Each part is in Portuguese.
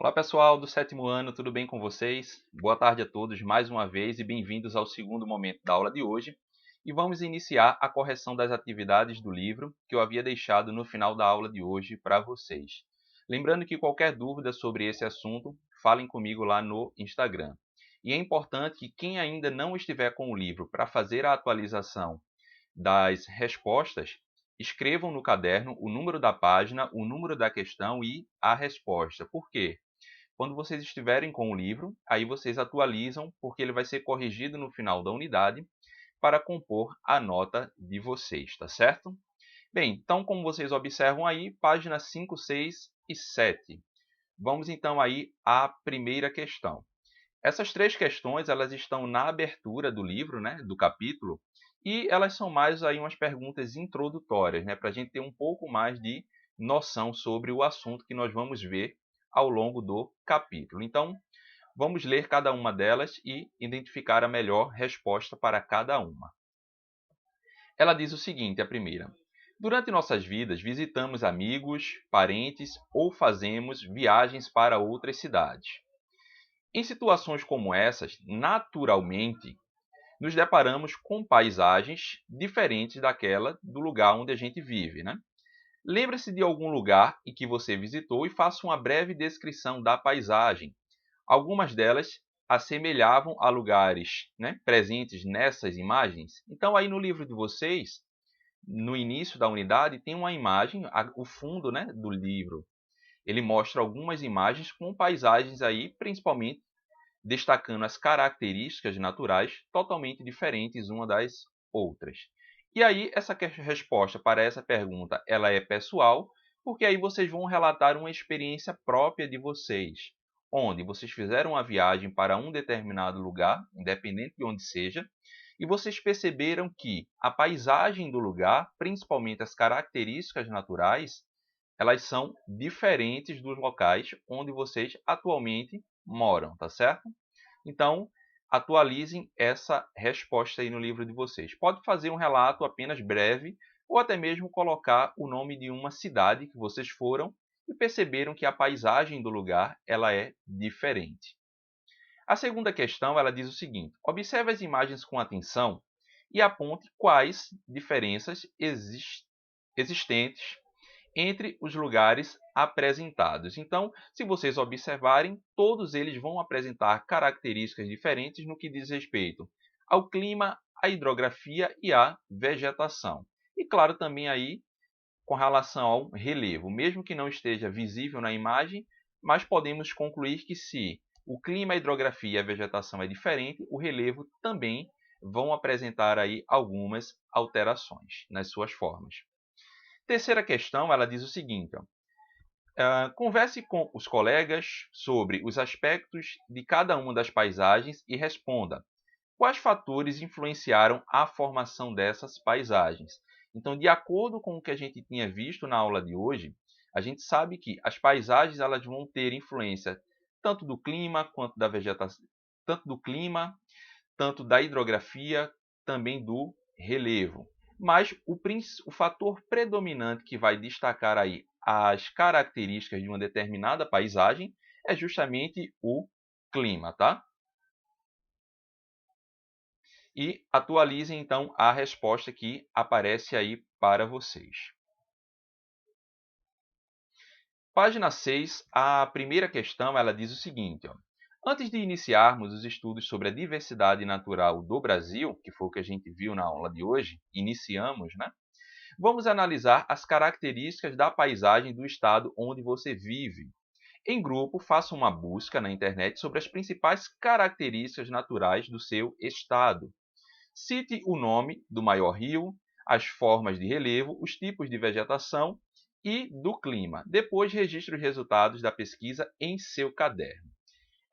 Olá pessoal do sétimo ano, tudo bem com vocês? Boa tarde a todos mais uma vez e bem-vindos ao segundo momento da aula de hoje. E vamos iniciar a correção das atividades do livro que eu havia deixado no final da aula de hoje para vocês. Lembrando que qualquer dúvida sobre esse assunto, falem comigo lá no Instagram. E é importante que quem ainda não estiver com o livro para fazer a atualização das respostas, escrevam no caderno o número da página, o número da questão e a resposta. Por quê? Quando vocês estiverem com o livro, aí vocês atualizam, porque ele vai ser corrigido no final da unidade para compor a nota de vocês, tá certo? Bem, então como vocês observam aí, páginas 5, 6 e 7. Vamos então aí à primeira questão. Essas três questões, elas estão na abertura do livro, né, do capítulo, e elas são mais aí umas perguntas introdutórias, né, para a gente ter um pouco mais de noção sobre o assunto que nós vamos ver ao longo do capítulo. Então, vamos ler cada uma delas e identificar a melhor resposta para cada uma. Ela diz o seguinte, a primeira: durante nossas vidas, visitamos amigos, parentes ou fazemos viagens para outras cidades. Em situações como essas, naturalmente, nos deparamos com paisagens diferentes daquela do lugar onde a gente vive, né? Lembre-se de algum lugar em que você visitou e faça uma breve descrição da paisagem. Algumas delas assemelhavam a lugares, né, presentes nessas imagens. Então, aí no livro de vocês, no início da unidade, tem uma imagem, o fundo, né, do livro. Ele mostra algumas imagens com paisagens aí, principalmente destacando as características naturais totalmente diferentes uma das outras. E aí, essa resposta para essa pergunta, ela é pessoal, porque aí vocês vão relatar uma experiência própria de vocês, onde vocês fizeram uma viagem para um determinado lugar, independente de onde seja, e vocês perceberam que a paisagem do lugar, principalmente as características naturais, elas são diferentes dos locais onde vocês atualmente moram, tá certo? Então, atualizem essa resposta aí no livro de vocês. Pode fazer um relato apenas breve ou até mesmo colocar o nome de uma cidade que vocês foram e perceberam que a paisagem do lugar ela é diferente. A segunda questão ela diz o seguinte: observe as imagens com atenção e aponte quais diferenças existentes entre os lugares apresentados. Então, se vocês observarem, todos eles vão apresentar características diferentes no que diz respeito ao clima, à hidrografia e à vegetação. E claro, também aí com relação ao relevo, mesmo que não esteja visível na imagem, mas podemos concluir que se o clima, a hidrografia e a vegetação é diferente, o relevo também vão apresentar aí algumas alterações nas suas formas. Terceira questão, ela diz o seguinte: ó, converse com os colegas sobre os aspectos de cada uma das paisagens e responda quais fatores influenciaram a formação dessas paisagens. Então, de acordo com o que a gente tinha visto na aula de hoje, a gente sabe que as paisagens elas vão ter influência tanto do clima quanto da vegetação, tanto do clima, tanto da hidrografia, também do relevo. Mas o fator predominante que vai destacar aí as características de uma determinada paisagem é justamente o clima, tá? E atualizem então a resposta que aparece aí para vocês. Página 6, a primeira questão, ela diz o seguinte: ó, antes de iniciarmos os estudos sobre a diversidade natural do Brasil, que foi o que a gente viu na aula de hoje, iniciamos, né? Vamos analisar as características da paisagem do estado onde você vive. Em grupo, faça uma busca na internet sobre as principais características naturais do seu estado. Cite o nome do maior rio, as formas de relevo, os tipos de vegetação e do clima. Depois, registre os resultados da pesquisa em seu caderno.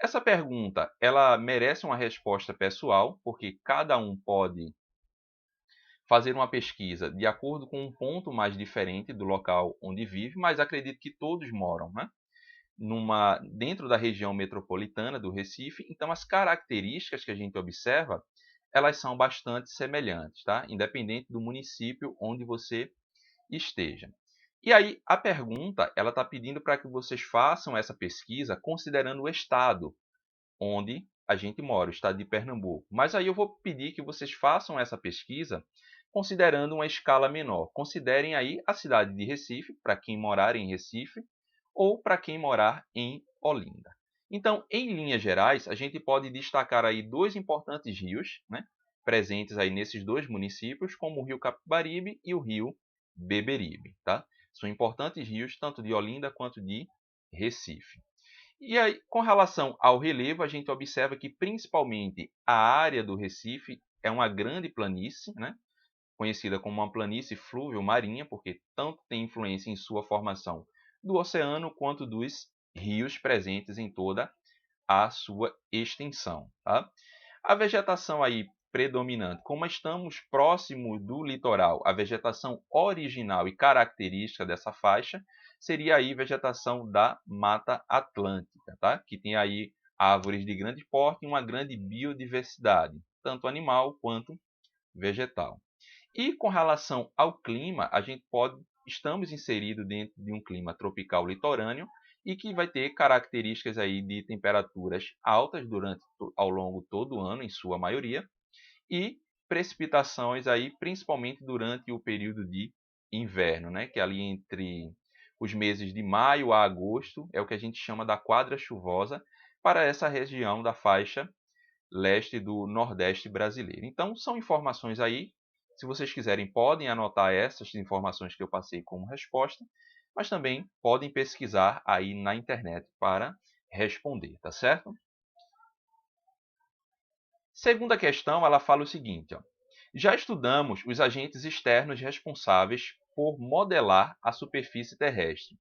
Essa pergunta, ela merece uma resposta pessoal, porque cada um pode fazer uma pesquisa de acordo com um ponto mais diferente do local onde vive, mas acredito que todos moram, né? Dentro da região metropolitana do Recife, então as características que a gente observa, elas são bastante semelhantes, tá? Independente do município onde você esteja. E aí, a pergunta, ela está pedindo para que vocês façam essa pesquisa considerando o estado onde a gente mora, o estado de Pernambuco. Mas aí eu vou pedir que vocês façam essa pesquisa considerando uma escala menor. Considerem aí a cidade de Recife, para quem morar em Recife, ou para quem morar em Olinda. Então, em linhas gerais, a gente pode destacar aí dois importantes rios, né, presentes aí nesses dois municípios, como o Rio Capibaribe e o Rio Beberibe, tá? São importantes rios tanto de Olinda quanto de Recife. E aí, com relação ao relevo, a gente observa que principalmente a área do Recife é uma grande planície, né, conhecida como uma planície flúvio-marinha, porque tanto tem influência em sua formação do oceano quanto dos rios presentes em toda a sua extensão. Tá? A vegetação aí predominante, como estamos próximo do litoral, a vegetação original e característica dessa faixa seria aí vegetação da Mata Atlântica, tá? Que tem aí árvores de grande porte e uma grande biodiversidade, tanto animal quanto vegetal. E com relação ao clima, estamos inseridos dentro de um clima tropical litorâneo e que vai ter características aí de temperaturas altas ao longo todo o ano, em sua maioria, e precipitações aí principalmente durante o período de inverno, né, que é ali entre os meses de maio a agosto é o que a gente chama da quadra chuvosa para essa região da faixa leste do Nordeste brasileiro. Então, são informações aí. Se vocês quiserem, podem anotar essas informações que eu passei como resposta, mas também podem pesquisar aí na internet para responder, tá certo? Segunda questão, ela fala o seguinte, ó. Já estudamos os agentes externos responsáveis por modelar a superfície terrestre,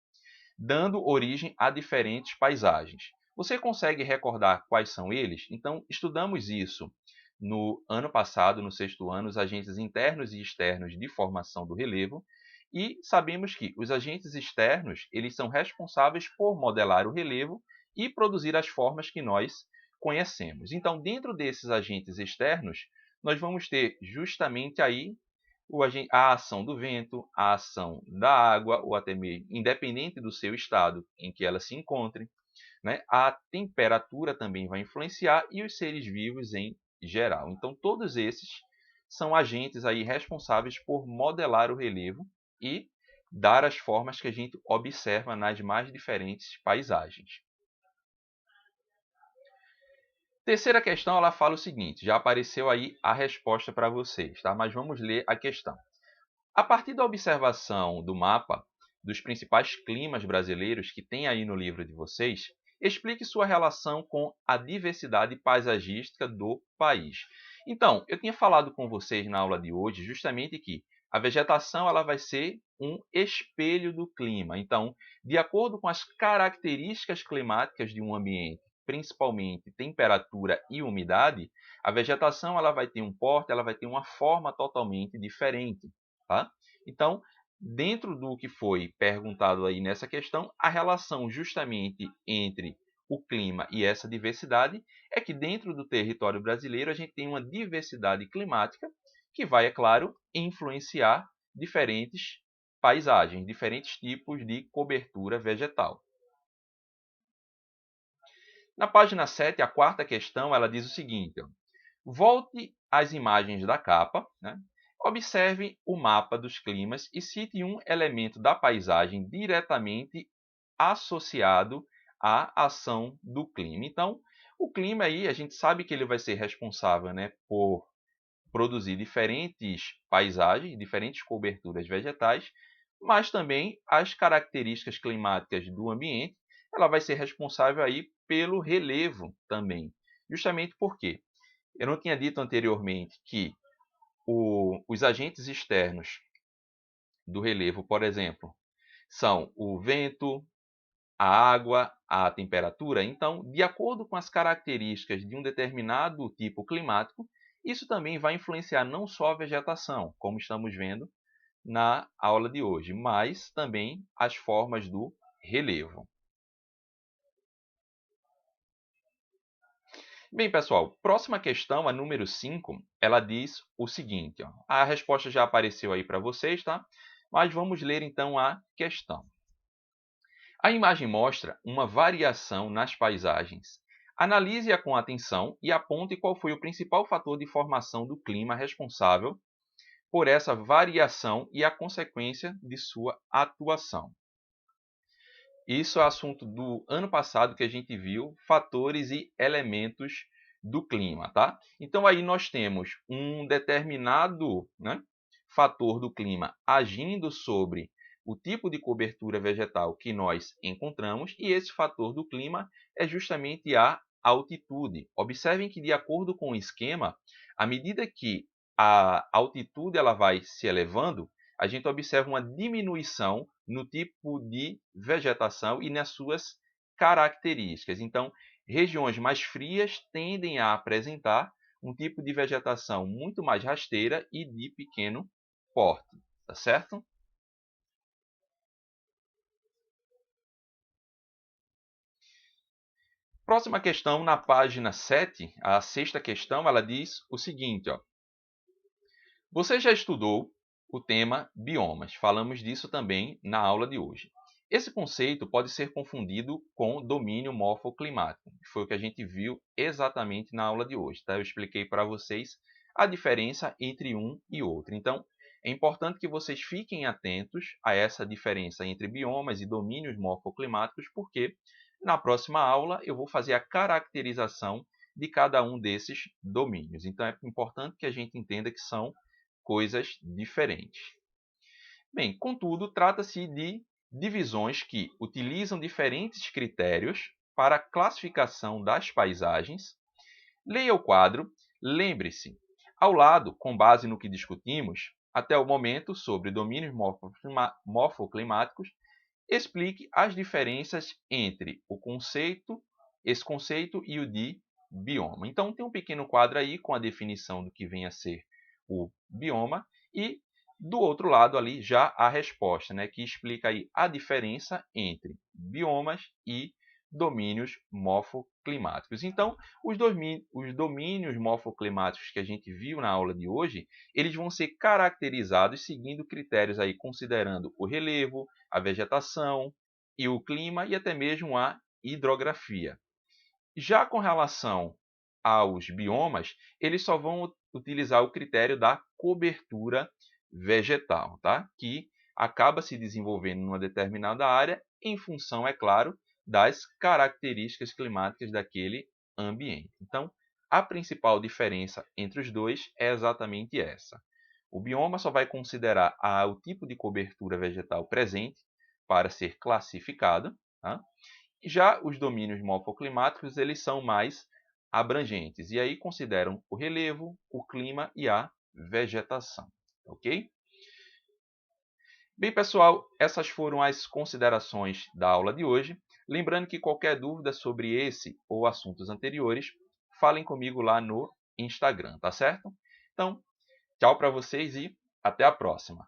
dando origem a diferentes paisagens. Você consegue recordar quais são eles? Então, estudamos isso no ano passado, no sexto ano, os agentes internos e externos de formação do relevo, e sabemos que os agentes externos eles são responsáveis por modelar o relevo e produzir as formas que nós conhecemos. Então, dentro desses agentes externos, nós vamos ter justamente aí a ação do vento, a ação da água, ou até mesmo, independente do seu estado em que ela se encontre, né? A temperatura também vai influenciar e os seres vivos em geral. Então, todos esses são agentes aí responsáveis por modelar o relevo e dar as formas que a gente observa nas mais diferentes paisagens. Terceira questão, ela fala o seguinte, já apareceu aí a resposta para vocês, tá? Mas vamos ler a questão. A partir da observação do mapa dos principais climas brasileiros que tem aí no livro de vocês, explique sua relação com a diversidade paisagística do país. Então, eu tinha falado com vocês na aula de hoje justamente que a vegetação ela vai ser um espelho do clima. Então, de acordo com as características climáticas de um ambiente, principalmente temperatura e umidade, a vegetação ela vai ter um porte, ela vai ter uma forma totalmente diferente. Tá? Então, dentro do que foi perguntado aí nessa questão, a relação justamente entre o clima e essa diversidade é que dentro do território brasileiro a gente tem uma diversidade climática que vai, é claro, influenciar diferentes paisagens, diferentes tipos de cobertura vegetal. Na página 7, a quarta questão, ela diz o seguinte, ó, volte às imagens da capa, né? Observe o mapa dos climas e cite um elemento da paisagem diretamente associado à ação do clima. Então, o clima aí, a gente sabe que ele vai ser responsável, né, por produzir diferentes paisagens, diferentes coberturas vegetais, mas também as características climáticas do ambiente, ela vai ser responsável aí pelo relevo também. Justamente porque eu não tinha dito anteriormente que os agentes externos do relevo, por exemplo, são o vento, a água, a temperatura. Então, de acordo com as características de um determinado tipo climático, isso também vai influenciar não só a vegetação, como estamos vendo na aula de hoje, mas também as formas do relevo. Bem, pessoal, próxima questão, a número 5, ela diz o seguinte, ó, a resposta já apareceu aí para vocês, tá? Mas vamos ler então a questão. A imagem mostra uma variação nas paisagens. Analise-a com atenção e aponte qual foi o principal fator de formação do clima responsável por essa variação e a consequência de sua atuação. Isso é assunto do ano passado que a gente viu, fatores e elementos do clima, tá? Então aí nós temos um determinado, fator do clima agindo sobre o tipo de cobertura vegetal que nós encontramos, e esse fator do clima é justamente a altitude. Observem que, de acordo com o esquema, à medida que a altitude ela vai se elevando, a gente observa uma diminuição no tipo de vegetação e nas suas características. Então, regiões mais frias tendem a apresentar um tipo de vegetação muito mais rasteira e de pequeno porte, tá certo? Próxima questão, na página 7, a sexta questão, ela diz o seguinte, ó. Você já estudou o tema biomas, falamos disso também na aula de hoje. Esse conceito pode ser confundido com domínio morfoclimático, que foi o que a gente viu exatamente na aula de hoje. Tá? Eu expliquei para vocês a diferença entre um e outro. Então, é importante que vocês fiquem atentos a essa diferença entre biomas e domínios morfoclimáticos, porque na próxima aula eu vou fazer a caracterização de cada um desses domínios. Então, é importante que a gente entenda que são coisas diferentes. Bem, contudo, trata-se de divisões que utilizam diferentes critérios para a classificação das paisagens. Leia o quadro, lembre-se, ao lado, com base no que discutimos até o momento sobre domínios morfoclimáticos, explique as diferenças entre esse conceito e o de bioma. Então, tem um pequeno quadro aí com a definição do que vem a ser o bioma e do outro lado ali já a resposta, que explica aí a diferença entre biomas e domínios morfoclimáticos. Então, os domínios morfoclimáticos que a gente viu na aula de hoje, eles vão ser caracterizados seguindo critérios aí, considerando o relevo, a vegetação e o clima e até mesmo a hidrografia. Já com relação aos biomas, eles só vão utilizar o critério da cobertura vegetal, tá? Que acaba se desenvolvendo numa determinada área em função, é claro, das características climáticas daquele ambiente. Então, a principal diferença entre os dois é exatamente essa. O bioma só vai considerar o tipo de cobertura vegetal presente para ser classificado, tá? Já os domínios morfoclimáticos, eles são mais abrangentes e aí consideram o relevo, o clima e a vegetação, ok? Bem, pessoal, essas foram as considerações da aula de hoje. Lembrando que qualquer dúvida sobre esse ou assuntos anteriores, falem comigo lá no Instagram, tá certo? Então, tchau para vocês e até a próxima.